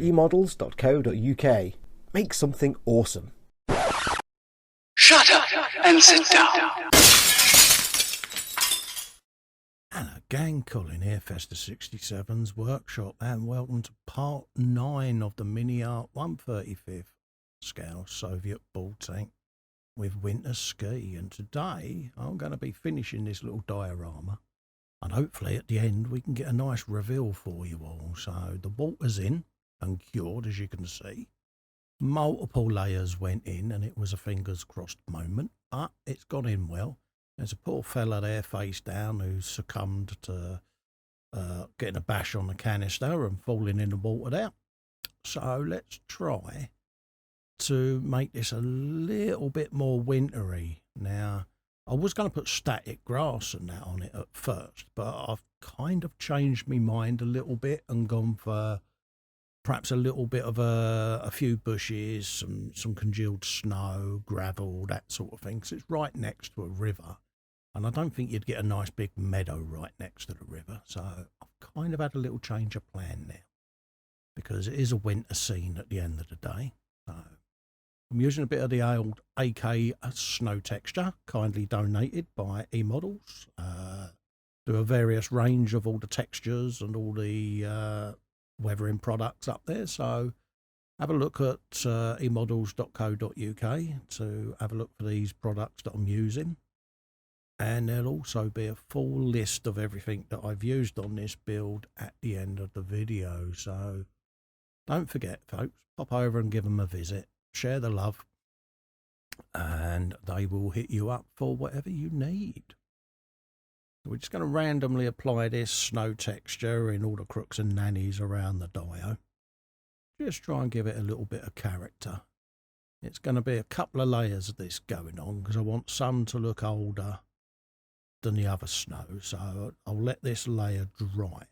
eModels.co.uk. Make something awesome. Shut up and sit down. Hello gang, Colin here, Festa 67's workshop, and welcome to part 9 of the Miniart 1/35 scale Soviet ball tank with winter ski. And today I'm going to be finishing this little diorama, and hopefully at the end we can get a nice reveal for you all. So the water's in and cured, as you can see. Multiple layers went in and it was a fingers crossed moment, but it's gone in well. There's a poor fella there face down who succumbed to getting a bash on the canister and falling in the water there. So let's try to make this a little bit more wintry. Now, I was going to put static grass and that on it at first, but I've kind of changed my mind a little bit and gone for perhaps a little bit of a few bushes, some congealed snow, gravel, that sort of thing, because it's right next to a river. And I don't think you'd get a nice big meadow right next to the river. So I've kind of had a little change of plan now, because it is a winter scene at the end of the day. So I'm using a bit of the old AK snow texture, kindly donated by eModels. Do a various range of all the textures and all the weathering products up there. So have a look at eModels.co.uk to have a look for these products that I'm using. And there'll also be a full list of everything that I've used on this build at the end of the video. So don't forget, folks, pop over and give them a visit. Share the love, and they will hit you up for whatever you need. We're just going to randomly apply this snow texture in all the crooks and nannies around the dio. Just try and give it a little bit of character. It's going to be a couple of layers of this going on, because I want some to look older than the other snow. So I'll let this layer dry,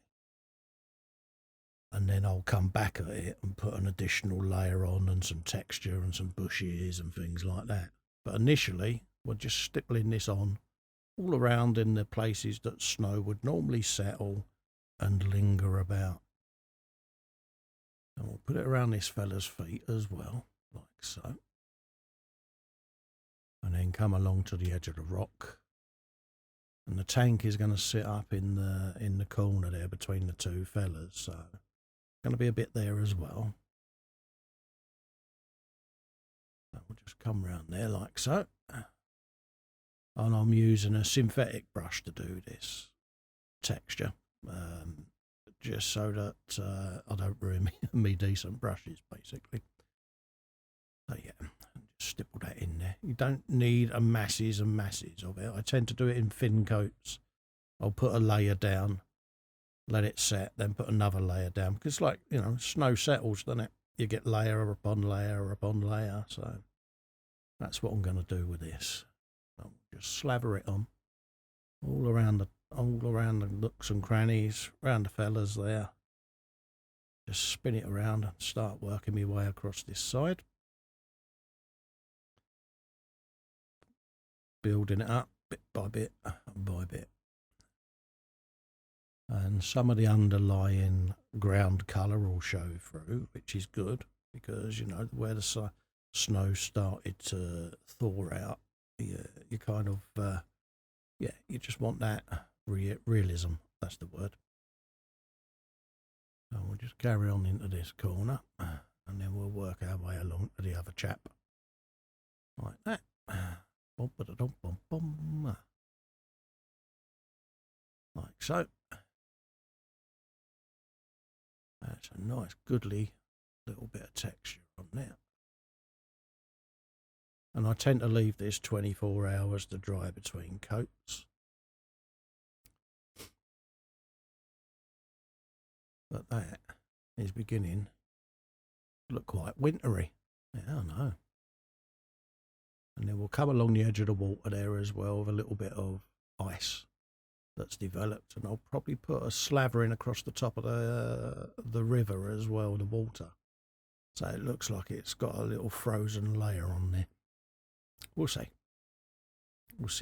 and then I'll come back at it and put an additional layer on and some texture and some bushes and things like that. But initially we're just stippling this on all around in the places that snow would normally settle and linger about. And we'll put it around this fella's feet as well, like so. And then come along to the edge of the rock. And the tank is going to sit up in the corner there between the two fellas, so going to be a bit there as well. So we'll just come round there like so. And I'm using a synthetic brush to do this texture, just so that I don't ruin me decent brushes, basically. So yeah, just stipple that in there. You don't need a masses and masses of it. I tend to do it in thin coats. I'll put a layer down, let it set, then put another layer down, because, like, you know, snow settles, doesn't it? You get layer upon layer upon layer. So that's what I'm going to do with this. I'll just slather it on all around the nooks and crannies, around the fellas there. Just spin it around and start working my way across this side, building it up bit by bit by bit. And some of the underlying ground colour will show through, which is good, because, you know, where the snow started to thaw out, you kind of, you just want that realism, that's the word. So we'll just carry on into this corner, and then we'll work our way along to the other chap, like that. Like so. That's a nice goodly little bit of texture on there. And I tend to leave this 24 hours to dry between coats. But that is beginning to look quite wintry. Yeah, I know. And then we'll come along the edge of the water there as well with a little bit of ice that's developed, and I'll probably put a slavering across the top of the river as well, the water, so it looks like it's got a little frozen layer on there. We'll see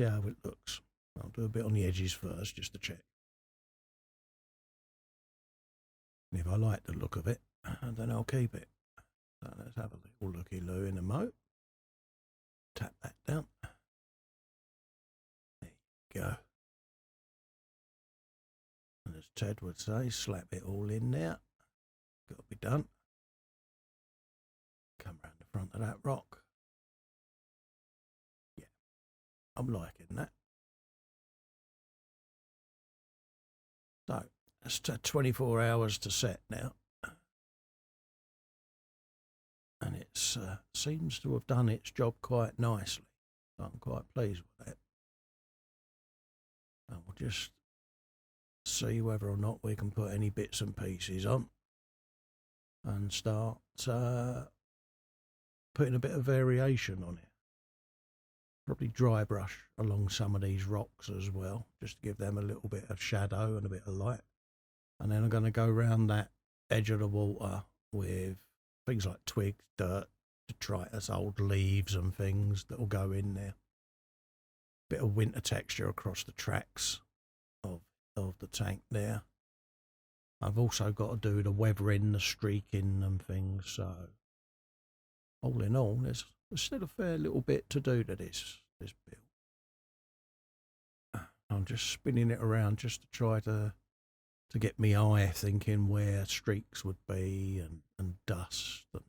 how it looks. I'll do a bit on the edges first just to check, and if I like the look of it, and then I'll keep it. So let's have a little looky-loo in a mo. Tap that down. There you go. And as Ted would say, slap it all in there. Got to be done. Come round the front of that rock. Yeah, I'm liking that. So it's 24 hours to set now. And it seems to have done its job quite nicely. So I'm quite pleased with that. And we'll just see whether or not we can put any bits and pieces on and start putting a bit of variation on it. Probably dry brush along some of these rocks as well, just to give them a little bit of shadow and a bit of light. And then I'm going to go around that edge of the water with things like twigs, dirt, detritus, old leaves and things that will go in there. Bit of winter texture across the tracks of the tank there. I've also got to do the weathering, the streaking and things, so all in all, there's still a fair little bit to do to this build. I'm just spinning it around just to try to get my eye thinking where streaks would be and dust and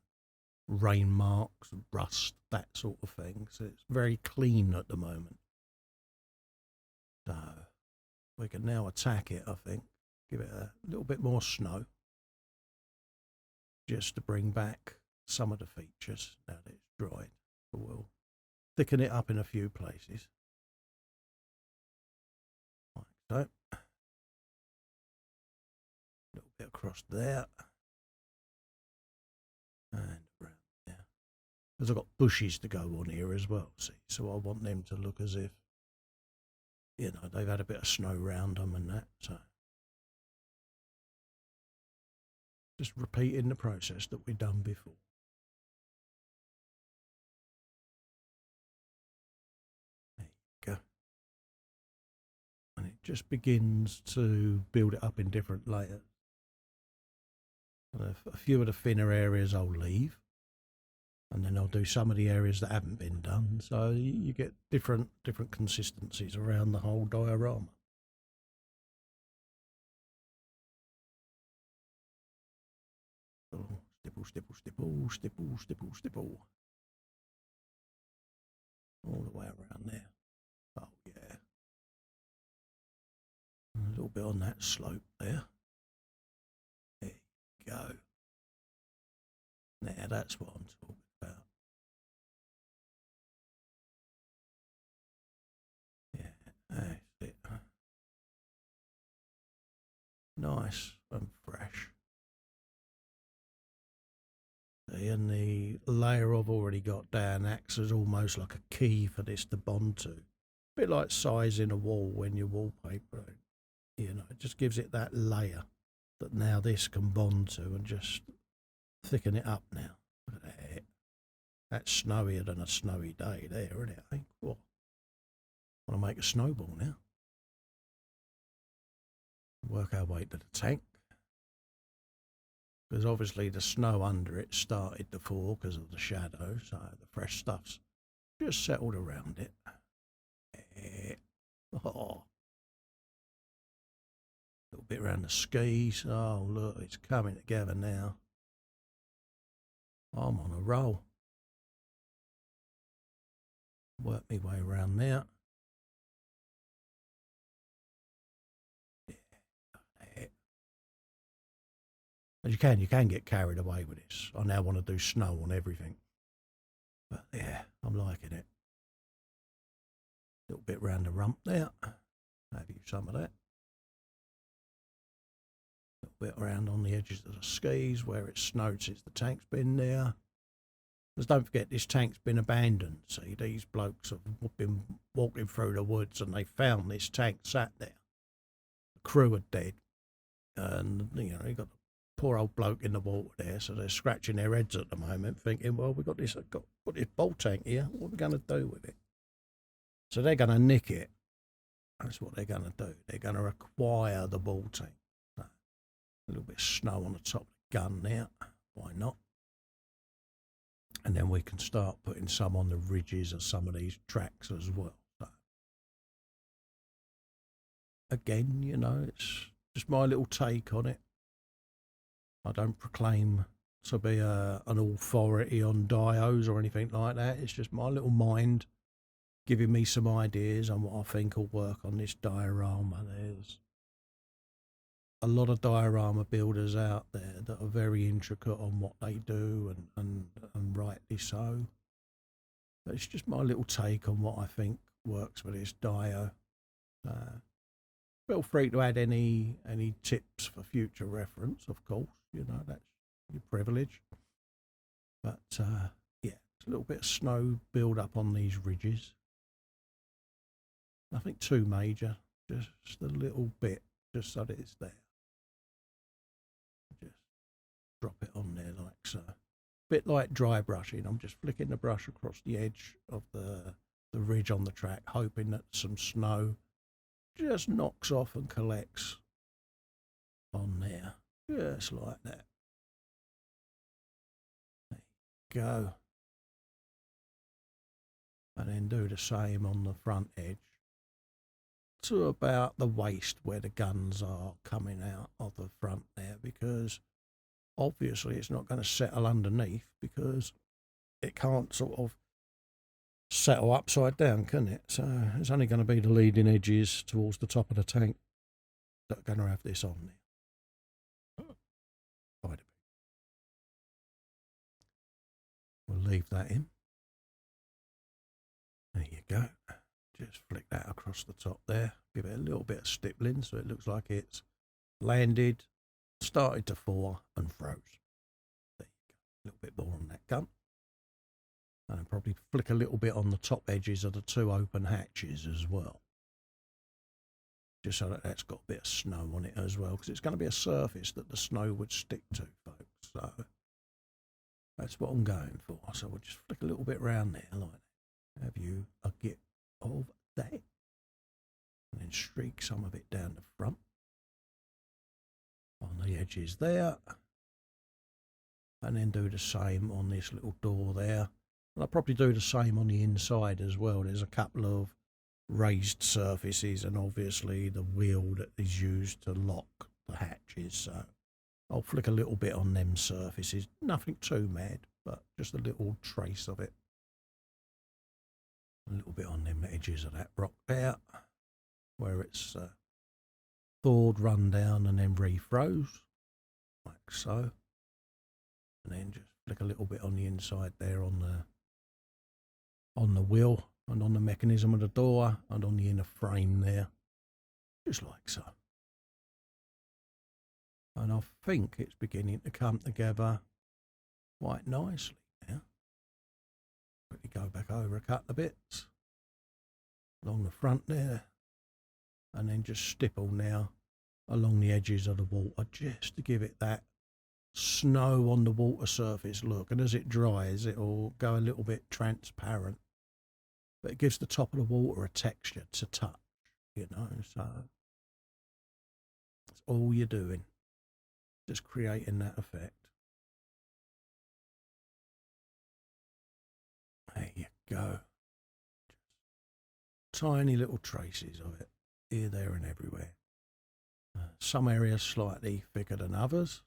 rain marks and rust, that sort of thing. So it's very clean at the moment. So we can now attack it, I think. Give it a little bit more snow just to bring back some of the features now that it's dried. But we'll thicken it up in a few places. Like so. A little bit across there. And around there. Because I've got bushes to go on here as well, see. So I want them to look as if, you know, they've had a bit of snow round them and that, so. Just repeating the process that we've done before. There you go. And it just begins to build it up in different layers. And a few of the thinner areas I'll leave. And then I'll do some of the areas that haven't been done. So you get different consistencies around the whole diorama. Stipple, stipple, stipple, stipple, stipple, stipple. All the way around there. Oh, yeah. A little bit on that slope there. There you go. Now that's what I'm talking about. Yeah, that's it. Nice and fresh. And the layer I've already got down acts as almost like a key for this to bond to. A bit like sizing a wall when you wallpaper it. You know, it just gives it that layer that now this can bond to and just thicken it up now. Look at that. That's snowier than a snowy day there, isn't it? I think. What? I want to make a snowball now. Work our way to the tank. Because obviously the snow under it started to fall because of the shadow, so the fresh stuff's just settled around it. Oh. A little bit around the skis. Oh, look, it's coming together now. I'm on a roll. Work my way around there. As you can get carried away with this. I now want to do snow on everything. But yeah, I'm liking it. A little bit round the rump there. Have you some of that. A little bit around on the edges of the skis where it snowed since the tank's been there. Because don't forget, this tank's been abandoned. See, these blokes have been walking through the woods and they found this tank sat there. The crew are dead. And, you know, you got poor old bloke in the water there, so they're scratching their heads at the moment, thinking, well, we've got this ball tank here, what are we going to do with it? So they're going to nick it. That's what they're going to do. They're going to acquire the ball tank. So, a little bit of snow on the top gun there. Why not? And then we can start putting some on the ridges of some of these tracks as well. So, again, you know, it's just my little take on it. I don't proclaim to be an authority on dios or anything like that. It's just my little mind giving me some ideas on what I think will work on this diorama. There's a lot of diorama builders out there that are very intricate on what they do, and rightly so. But it's just my little take on what I think works for this dio. Feel free to add any tips for future reference, of course. You know, that's your privilege. But yeah, it's a little bit of snow build up on these ridges. Nothing too major, just a little bit, just so that it's there. Just drop it on there like so. Bit like dry brushing. I'm just flicking the brush across the edge of the ridge on the track, hoping that some snow just knocks off and collects on there, just like that. There you go. And then do the same on the front edge to about the waist where the guns are coming out of the front there, because obviously it's not going to settle underneath, because it can't sort of settle upside down, can it? So it's only going to be the leading edges towards the top of the tank that are going to have this on there. We'll leave that in. There you go. Just flick that across the top there. Give it a little bit of stippling so it looks like it's landed, started to thaw and froze. There you go. A little bit more on that gun. And then probably flick a little bit on the top edges of the two open hatches as well. Just so that that's got a bit of snow on it as well, because it's going to be a surface that the snow would stick to, folks. So that's what I'm going for. So we'll just flick a little bit round there like that. Have you a get of that. And then streak some of it down the front. On the edges there. And then do the same on this little door there. And I'll probably do the same on the inside as well. There's a couple of raised surfaces and obviously the wheel that is used to lock the hatches. So I'll flick a little bit on them surfaces. Nothing too mad, but just a little trace of it. A little bit on them edges of that rock there, where it's thawed, run down and then refroze, like so. And then just flick a little bit on the inside there on the wheel and on the mechanism of the door and on the inner frame there, just like so. And I think it's beginning to come together quite nicely now. Quickly go back over a couple of bits along the front there, and then just stipple now along the edges of the water just to give it that snow on the water surface look. And as it dries, it'll go a little bit transparent, but it gives the top of the water a texture to touch, you know. So that's all you're doing, just creating that effect. There you go. Tiny little traces of it here, there and everywhere. Some areas slightly thicker than others,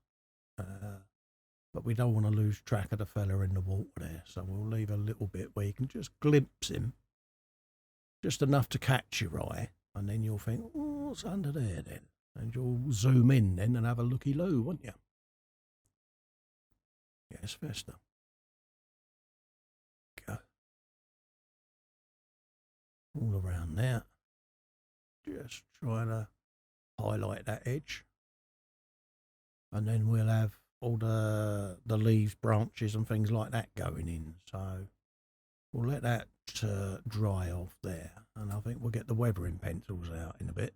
but we don't want to lose track of the fella in the water there, so we'll leave a little bit where you can just glimpse him, just enough to catch your eye, and then you'll think, oh, what's under there then? And you'll zoom in then and have a looky-loo, won't you? Yes, Festa. Go. All around there. Just trying to highlight that edge. And then we'll have all the leaves, branches and things like that going in. So we'll let that dry off there. And I think we'll get the weathering pencils out in a bit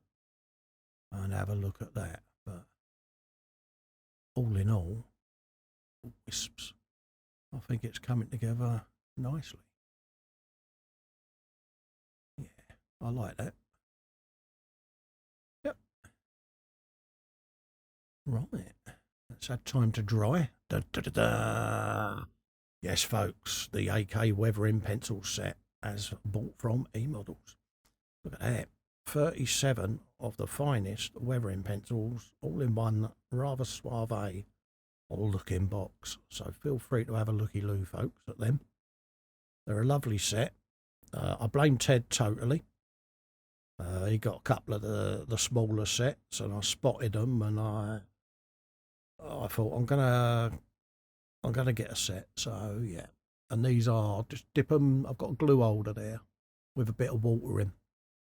and have a look at that. But all in all, wisps. I think it's coming together nicely. Yeah, I like that. Yep. Right. Let's It's had time to dry. Da, da, da, da. Yes, folks, the AK weathering pencil set as bought from eModels. Look at that. 37 of the finest weathering pencils, all in one rather suave looking box. So feel free to have a looky-loo, folks, at them. They're a lovely set. I blame Ted totally. He got a couple of the smaller sets, and I spotted them, and I thought I'm gonna get a set. So yeah, and these are just dip them. I've got a glue holder there with a bit of water in,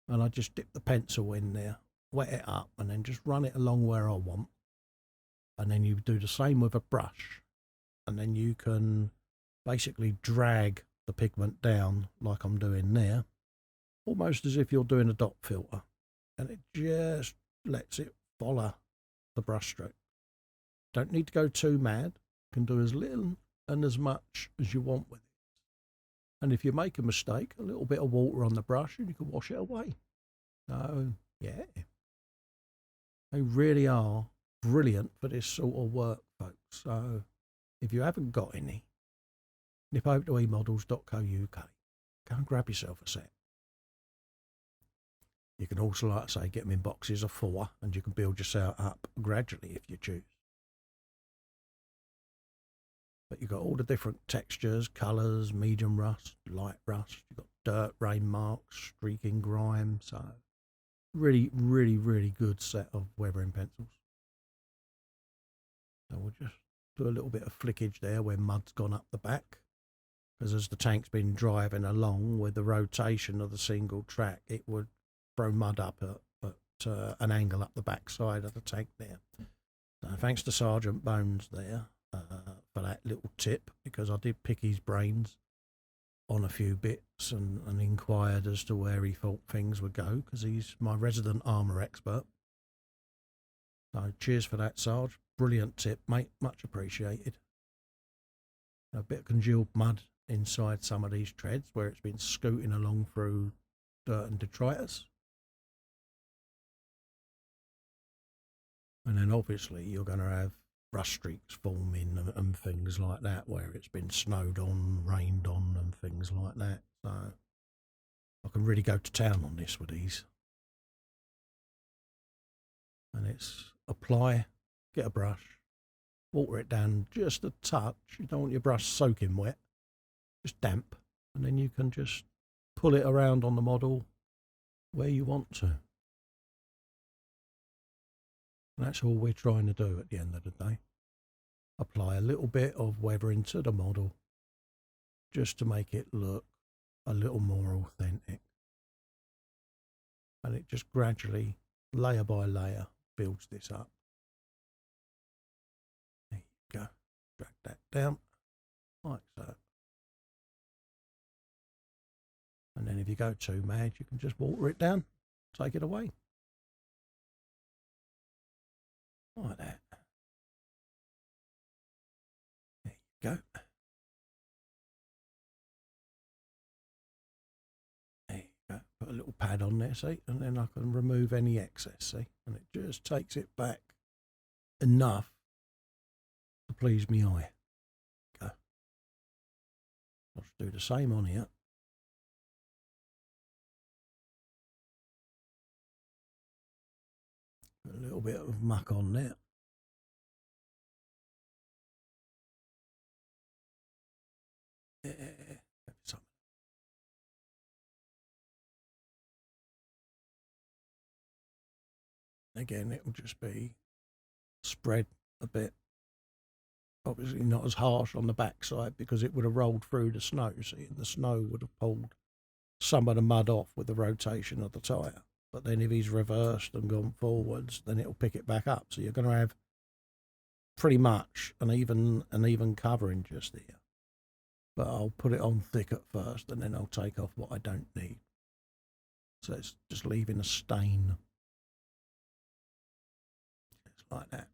and I just dip the pencil in there, wet it up, and then just run it along where I want. And then you do the same with a brush, and then you can basically drag the pigment down like I'm doing there, almost as if you're doing a dot filter, and it just lets it follow the brush stroke. Don't need to go too mad. You can do as little and as much as you want with it. And if you make a mistake, a little bit of water on the brush and you can wash it away. So yeah, they really are brilliant for this sort of work, folks. So if you haven't got any, nip over to eModels.co.uk. Go and grab yourself a set. You can also, like I say, get them in boxes of 4, and you can build yourself up gradually if you choose. But you've got all the different textures, colours, medium rust, light rust. You've got dirt, rain marks, streaking grime. So really, really, really good set of weathering pencils. So we'll just do a little bit of flickage there where mud's gone up the back, because as the tank's been driving along with the rotation of the single track, it would throw mud up at an angle up the back side of the tank there. So thanks to Sergeant Bones there for that little tip, because I did pick his brains on a few bits and inquired as to where he thought things would go, because he's my resident armour expert. So cheers for that, Sarge. Brilliant tip, mate. Much appreciated. A bit of congealed mud inside some of these treads where it's been scooting along through dirt and detritus. And then obviously you're going to have rust streaks forming and things like that where it's been snowed on, rained on and things like that. So I can really go to town on this with these. And it's apply, get a brush, water it down just a touch. You don't want your brush soaking wet, just damp. And then you can just pull it around on the model where you want to. And that's all we're trying to do at the end of the day. Apply a little bit of weathering to the model just to make it look a little more authentic. And it just gradually, layer by layer, builds this up. There you go. Drag that down like so. And then if you go too mad, you can just water it down, take it away. Like that. There you go. There you go. Put a little pad on there, see? And then I can remove any excess, see? And it just takes it back enough to please me eye. Go. I'll just do the same on here. Put a little bit of muck on there. Yeah. Again, it will just be spread a bit. Obviously not as harsh on the backside because it would have rolled through the snow, see, and the snow would have pulled some of the mud off with the rotation of the tyre. But then if he's reversed and gone forwards, then it'll pick it back up. So you're going to have pretty much an even covering just here. But I'll put it on thick at first, and then I'll take off what I don't need. So it's just leaving a stain. Just like that.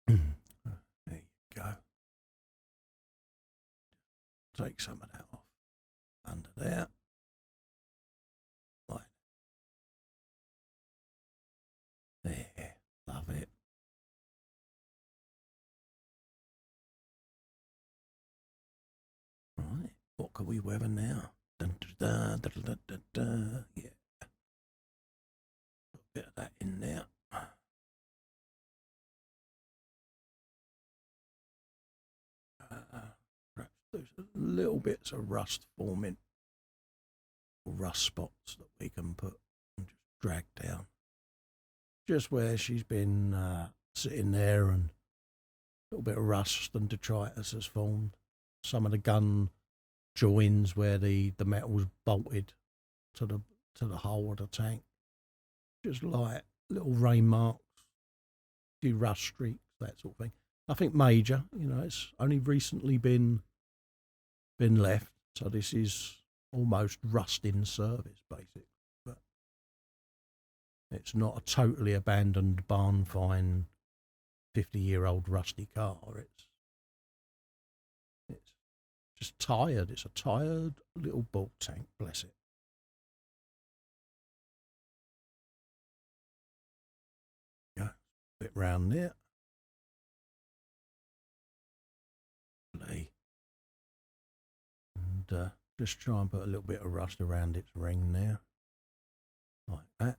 There you go. Take some of that off under there. Right. snowy weather now. Dun, dun, dun, dun, dun, dun, dun. Yeah. Put a bit of that in there. Perhaps there's little bits of rust forming, rust spots that we can put and just drag down. Just where she's been sitting there, and a little bit of rust and detritus has formed. Some of the gun joins where the metal was bolted to the hull of the tank. Just like little rain marks, a few rust streaks, that sort of thing. Nothing major, it's only recently been left, so this is almost rust in service, basically. But it's not a totally abandoned, barn fine 50-year-old rusty car. It's just tired. It's a tired little bulk tank, bless it. Yeah, bit round there. And just try and put a little bit of rust around its ring there, like that.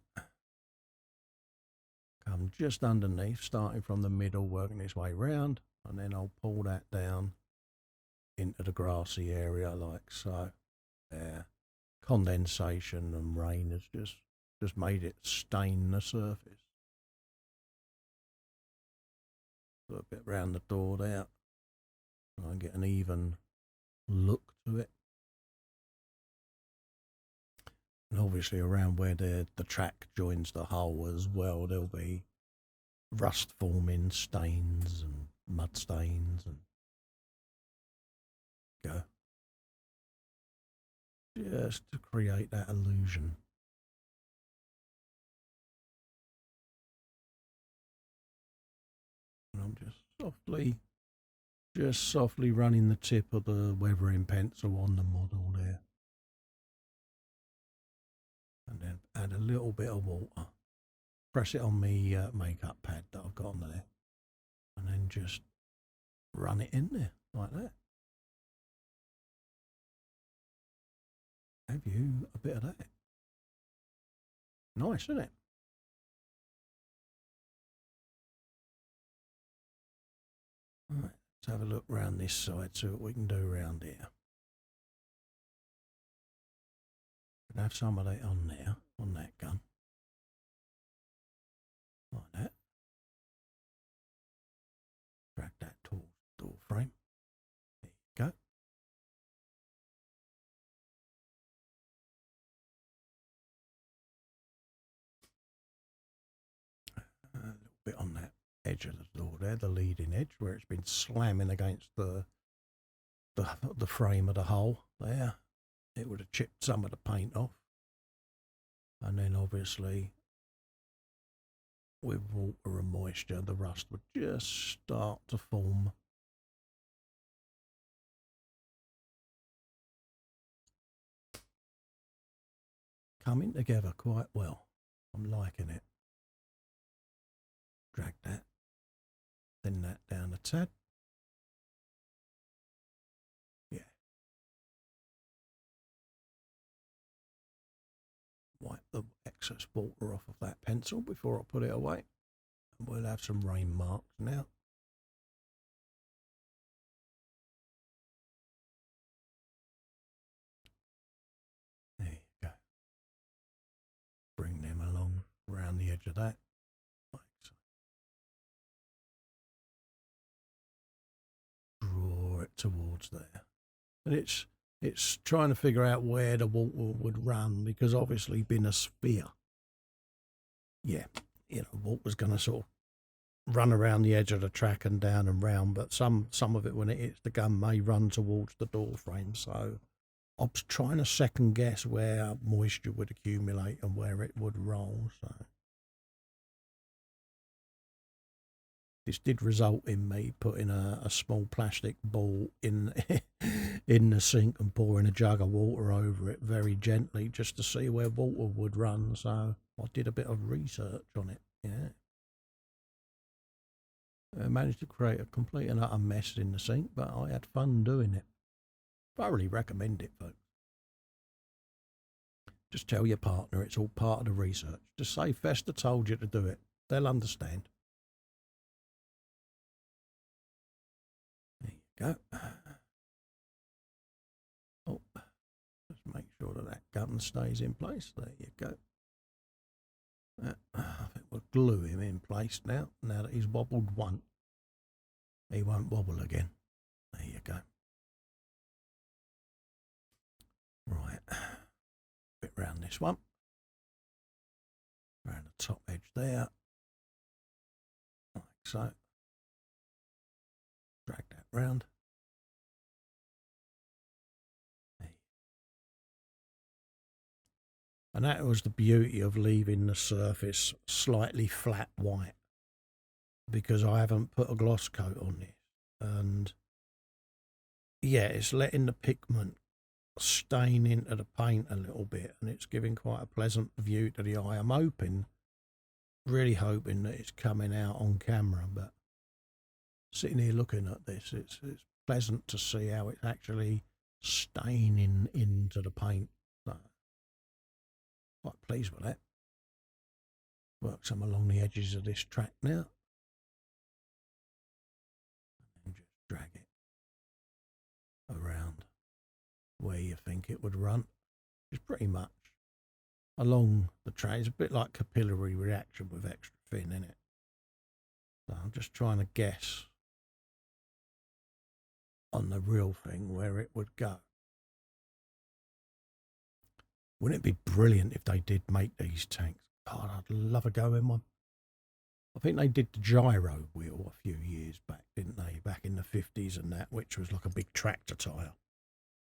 Come just underneath, starting from the middle, working its way round, and then I'll pull that down into the grassy area like so. There, condensation and rain has just made it stain the surface. Put a bit round the door there, try and get an even look to it. And obviously around where the track joins the hull as well, there'll be rust forming, stains and mud stains, and go just to create that illusion. And I'm just softly running the tip of the weathering pencil on the model there. And then add a little bit of water. Press it on my makeup pad that I've got on there. And then just run it in there like that. Have you a bit of that? Nice, isn't it? All right, let's have a look round this side, see what we can do around here. We can have some of that on there, on that gun. Like that. Drag that towards the door frame. There you go. A little bit on that edge of the door there, the leading edge, where it's been slamming against the frame of the hull there. It would have chipped some of the paint off. And then obviously with water and moisture, the rust would just start to form. Coming together quite well. I'm liking it. Drag that, thin that down a tad. Yeah. Wipe the excess water off of that pencil before I put it away. And we'll have some rain marks now. There you go. Bring them along around the edge of that. Like so. Draw it towards there. And it's trying to figure out where the water would run, because obviously being a sphere, yeah, water's going to sort of run around the edge of the track and down and round, but some of it when it hits the gun may run towards the door frame. So I was trying to second guess where moisture would accumulate and where it would roll. So this did result in me putting a small plastic ball in in the sink and pouring a jug of water over it very gently just to see where water would run. So I did a bit of research on it. Yeah. I managed to create a complete and utter mess in the sink, but I had fun doing it. Thoroughly recommend it, folks. Just tell your partner it's all part of the research. Just say Festa told you to do it. They'll understand. There you go. Oh, let's make sure that gun stays in place. There you go. I think we'll glue him in place now that he's wobbled once. He won't wobble again. There you go. Right. Bit round this one. Around the top edge there. Like so. Drag that round. And that was the beauty of leaving the surface slightly flat white, because I haven't put a gloss coat on this. And yeah, it's letting the pigment stain into the paint a little bit, and it's giving quite a pleasant view to the eye. I'm hoping, really hoping that it's coming out on camera, but sitting here looking at this, it's pleasant to see how it's actually staining into the paint. So, quite pleased with that. Work some along the edges of this track now. And just drag it around where you think it would run. It's pretty much along the track. It's a bit like capillary reaction with extra thin in it. So I'm just trying to guess on the real thing where it would go. Wouldn't it be brilliant if they did make these tanks? God, I'd love a go in one. I think they did the gyro wheel a few years back, didn't they? Back in the 50s and that, which was like a big tractor tyre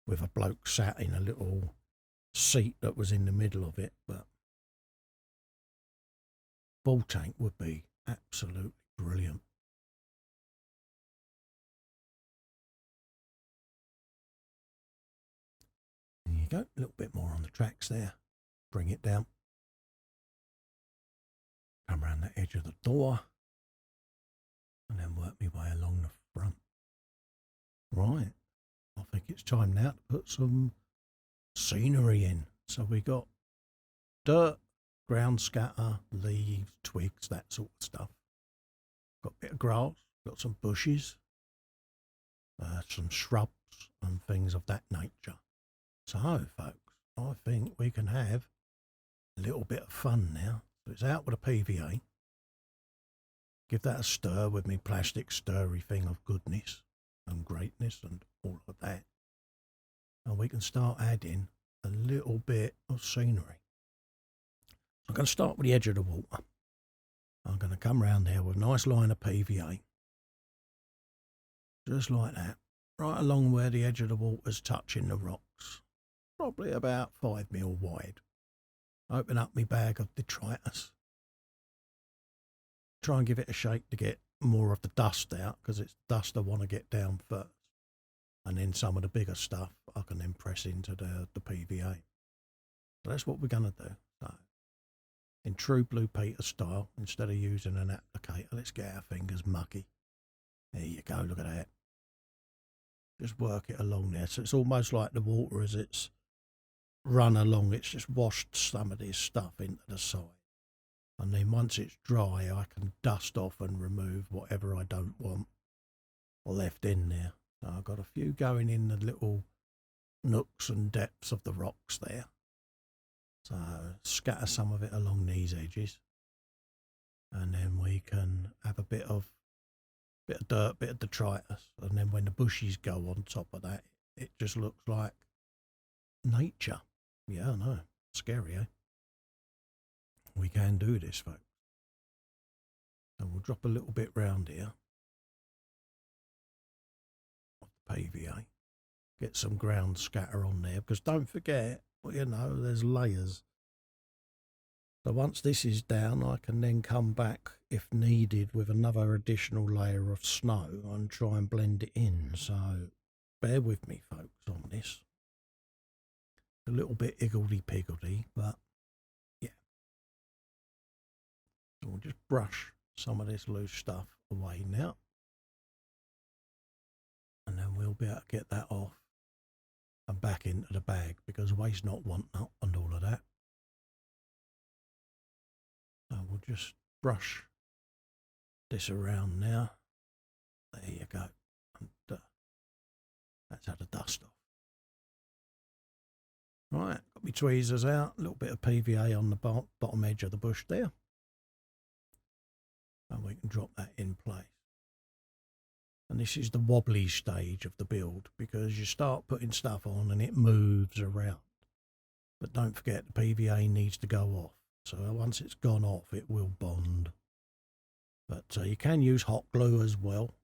with a bloke sat in a little seat that was in the middle of it. But ball tank would be absolutely brilliant. There you go, a little bit more on the tracks there. Bring it down. Come around the edge of the door. And then work my way along the front. Right. I think it's time now to put some scenery in. So we got dirt, ground scatter, leaves, twigs, that sort of stuff. Got a bit of grass, got some bushes, some shrubs and things of that nature. So, folks, I think we can have a little bit of fun now. So it's out with a PVA. Give that a stir with me plastic stirry thing of goodness and greatness and all of that. And we can start adding a little bit of scenery. I'm going to start with the edge of the water. I'm going to come round there with a nice line of PVA. Just like that. Right along where the edge of the water's touching the rocks. Probably about 5mm wide. Open up my bag of detritus. Try and give it a shake to get more of the dust out, because it's dust I want to get down first. And then some of the bigger stuff I can then press into the PVA. So that's what we're going to do. So, in true Blue Peter style, instead of using an applicator, let's get our fingers mucky. There you go, look at that. Just work it along there. So it's almost like the water as it's run along, it's just washed some of this stuff into the side. And then once it's dry, I can dust off and remove whatever I don't want left in there. So I've got a few going in the little nooks and depths of the rocks there. So scatter some of it along these edges. And then we can have a bit of dirt, bit of detritus. And then when the bushes go on top of that, it just looks like nature. Yeah, I know. Scary, eh? We can do this, folks. And we'll drop a little bit round here of the PVA. Get some ground scatter on there, because don't forget, well, you know, there's layers. So once this is down, I can then come back, if needed, with another additional layer of snow and try and blend it in. So bear with me, folks, on this. A little bit higgledy-piggledy, but yeah. So we'll just brush some of this loose stuff away now. And then we'll be able to get that off and back into the bag, because waste not, want not, and all of that. So we'll just brush this around now. There you go. And that's had the dust off. Right, got my tweezers out, a little bit of PVA on the bottom edge of the bush there. And we can drop that in place. And this is the wobbly stage of the build, because you start putting stuff on and it moves around. But don't forget, the PVA needs to go off. So once it's gone off, it will bond. But you can use hot glue as well.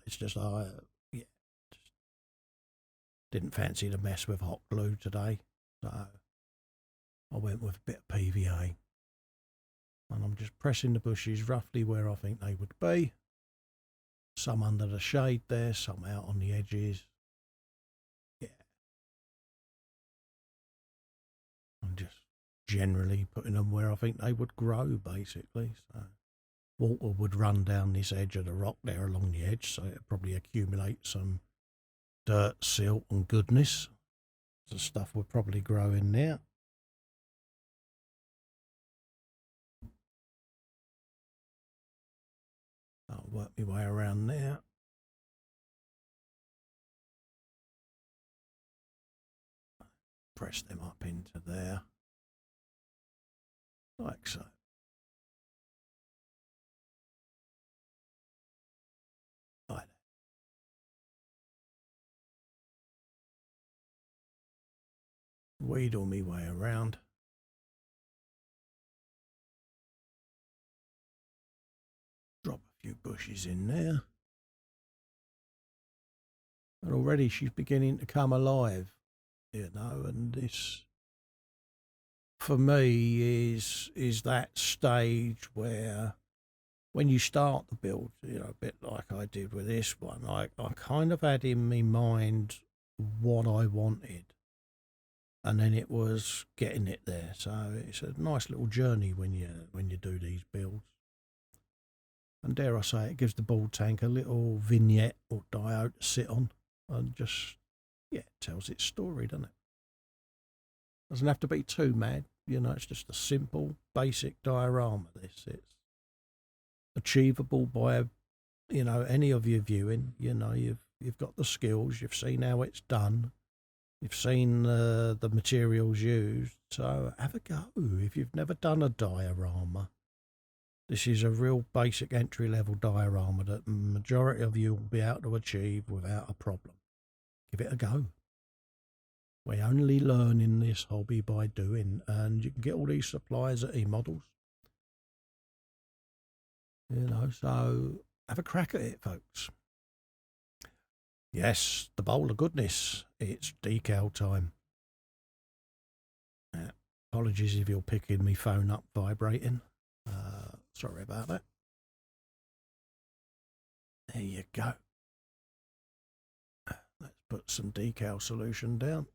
It's just, yeah, just didn't fancy to mess with hot glue today. So I went with a bit of PVA. And I'm just pressing the bushes roughly where I think they would be. Some under the shade there, some out on the edges. Yeah. I'm just generally putting them where I think they would grow, basically. So water would run down this edge of the rock there along the edge, so it'd probably accumulate some dirt, silt and goodness. The stuff would probably grow in there. I'll work my way around there. Press them up into there. Like so. Like that. Wheedle me way around. Drop a few bushes in there. And already she's beginning to come alive, you know, and this, for me, is that stage where when you start the build, you know, a bit like I did with this one, I kind of had in my mind what I wanted. And then it was getting it there. So it's a nice little journey when you do these builds. And dare I say, it gives the ball tank a little vignette or diode to sit on, and just, yeah, it tells its story, doesn't it? Doesn't have to be too mad, you know. It's just a simple, basic diorama. It's achievable by, you know, any of you viewing. You know, you've got the skills. You've seen how it's done. You've seen the materials used. So have a go if you've never done a diorama. This is a real basic entry-level diorama that the majority of you will be able to achieve without a problem. Give it a go. We only learn in this hobby by doing, and you can get all these supplies at eModels. You know, so have a crack at it, folks. Yes, the bowl of goodness. It's decal time. Apologies if you're picking me phone up vibrating. Sorry about that. There you go. Let's put some decal solution down.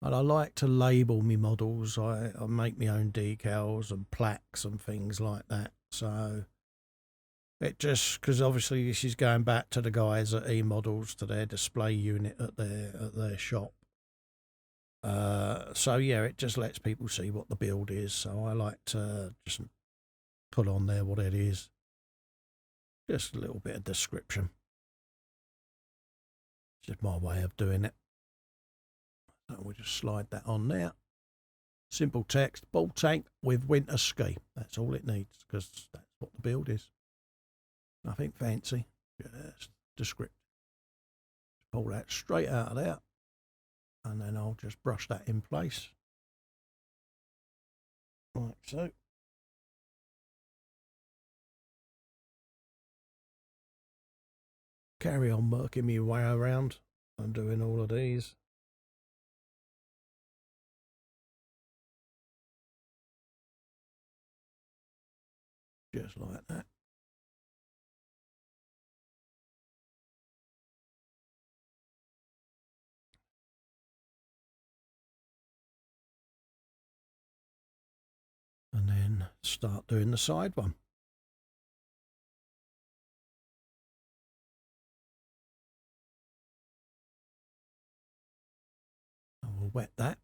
And I like to label me models. I make my own decals and plaques and things like that. So it just, because obviously this is going back to the guys at eModels, to their display unit at their shop. So yeah, it just lets people see what the build is. So I like to just put on there what it is. Just a little bit of description. It's just my way of doing it. So we'll just slide that on there. Simple text, ball tank with winter ski. That's all it needs, because that's what the build is. Nothing fancy, just descriptive. Pull that straight out of there, and then I'll just brush that in place. Like so. Carry on working my way around. I'm doing all of these. Just like that. And then start doing the side one. wet that,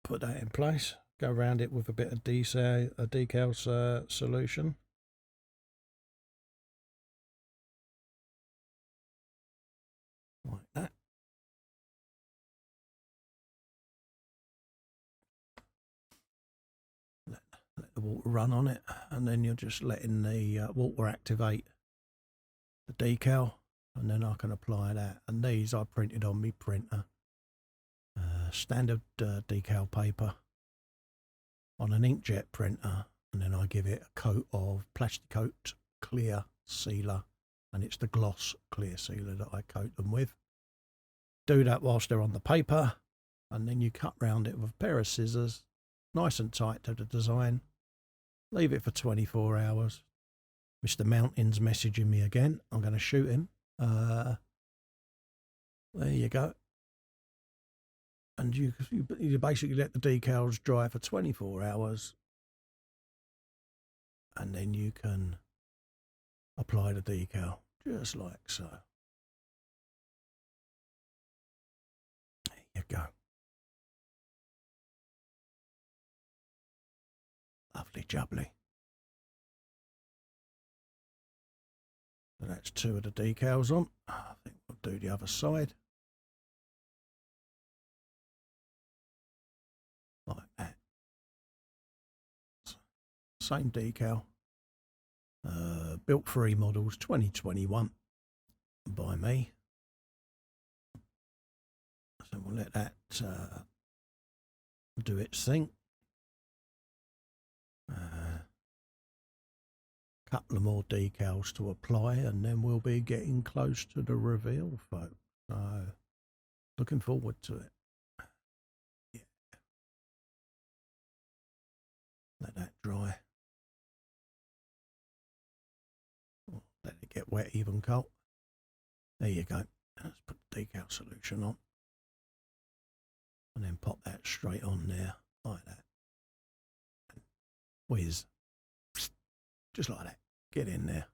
put that in place, go around it with a bit of decal solution. Like that. Let the water run on it, and then you're just letting the water activate the decal, and then I can apply that. And these I printed on my printer, standard decal paper on an inkjet printer, and then I give it a coat of Plasticoat clear sealer, and it's the gloss clear sealer that I coat them with. Do that whilst they're on the paper, and then you cut round it with a pair of scissors, nice and tight to the design. Leave it for 24 hours. Mr. Mountain's messaging me again. I'm going to shoot him. There you go. And you basically let the decals dry for 24 hours. And then you can apply the decal, just like so. There you go. Lovely jubbly. So that's 2 of the decals on. I think we'll do the other side. Like that. Same decal. Built for eModels 2021 by me. So we'll let that do its thing. Couple of more decals to apply, and then we'll be getting close to the reveal, folks. So looking forward to it. Yeah. Let that dry. Let it get wet, even cold. There you go. Let's put the decal solution on, and then pop that straight on there like that. Whiz. Just like that. Get in there.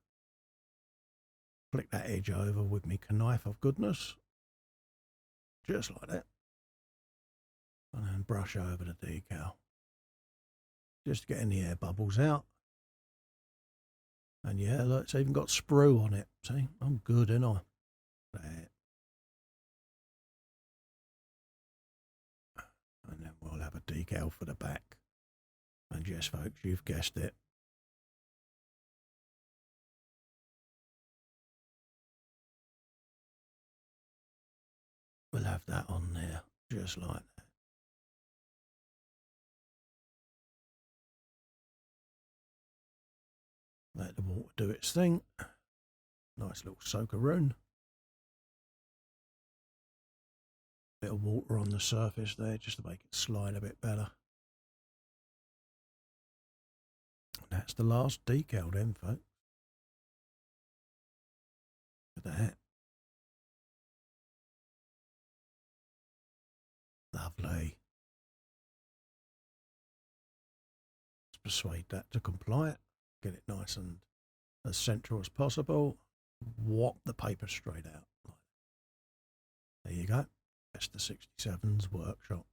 Flick that edge over with me knife of goodness. Just like that. And then brush over the decal. Just getting the air bubbles out. And yeah, look, it's even got sprue on it. See, I'm good, ain't I? Right. And then we'll have a decal for the back. And yes, folks, you've guessed it. We'll have that on there, just like that. Let the water do its thing. Nice little soakeroo. Bit of water on the surface there, just to make it slide a bit better. That's the last decal then, folks. Look at that. Lovely. Let's persuade that to comply. Get it nice and as central as possible. Whop the paper straight out. There you go. Festa 67's workshop.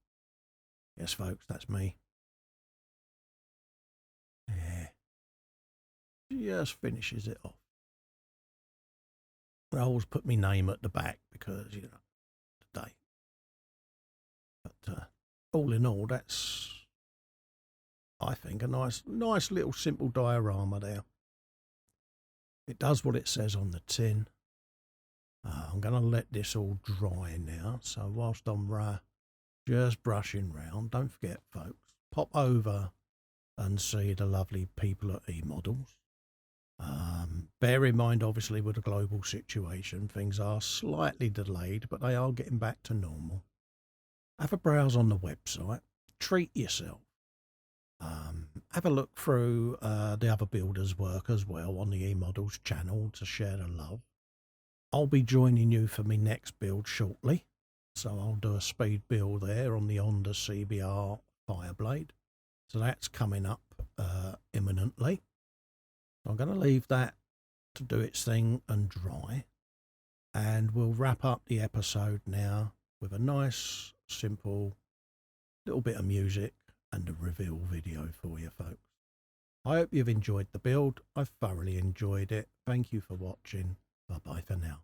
Yes, folks, that's me. Yeah. Just finishes it off. I always put my name at the back because, you know, today. But all in all, that's, I think, a nice little simple diorama there. It does what it says on the tin. I'm going to let this all dry now. So whilst I'm just brushing round, don't forget, folks, pop over and see the lovely people at eModels. Bear in mind, obviously, with the global situation, things are slightly delayed, but they are getting back to normal. Have a browse on the website. Treat yourself. Have a look through the other builders' work as well on the eModels channel to share the love. I'll be joining you for my next build shortly. So I'll do a speed build there on the Honda CBR Fireblade. So that's coming up imminently. I'm going to leave that to do its thing and dry. And we'll wrap up the episode now with a nice, simple little bit of music and a reveal video for you folks. I hope you've enjoyed the build. I've thoroughly enjoyed it. Thank you for watching. Bye bye for now.